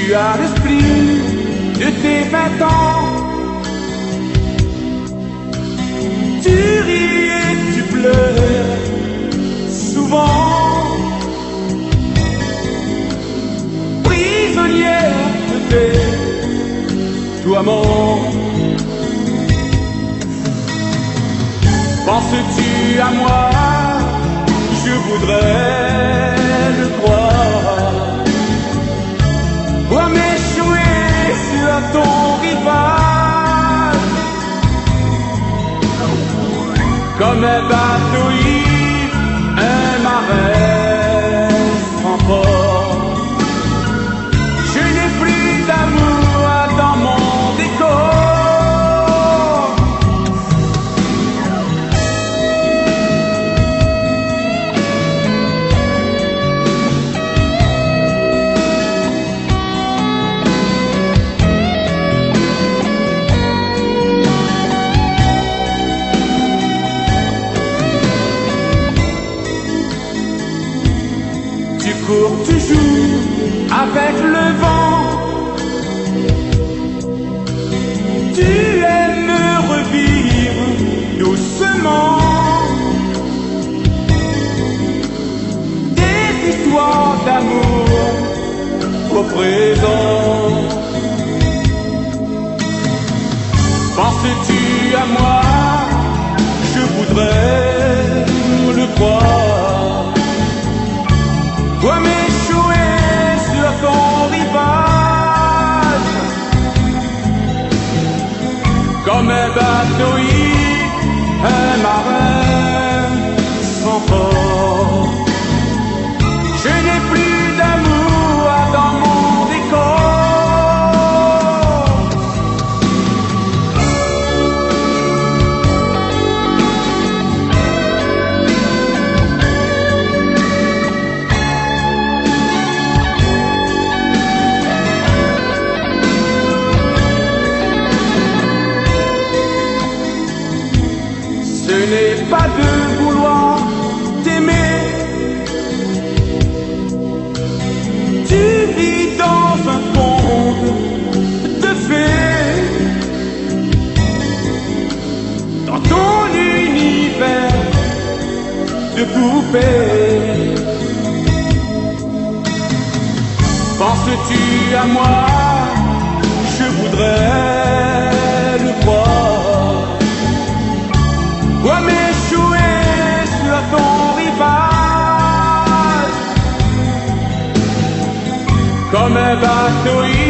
tu as l'esprit de tes 20 ans. Tu ris et tu pleures souvent, prisonnière de tes tourments. Penses-tu à moi? Je voudrais le croire. Pour m'échouer sur ton rivage, comme un bateau ivre, un marin sans port. Je n'ai plus d'amour dans mon décor. Tu cours toujours avec le vent. Tu aimes revivre doucement des histoires d'amour au présent. Penses-tu à moi? Je voudrais le croire. Pour m'échouer sur ton rivage, comme un bateau ivre, un marin sans port. Je n'ai plus d'amour dans mon décor. Ce n'est pas de vouloir t'aimer. Tu vis dans un conte de fées, dans ton univers de poupées. Penses-tu à moi? Je voudrais le croire. Pour m'échouer sur ton rivage, comme un bateau ivre.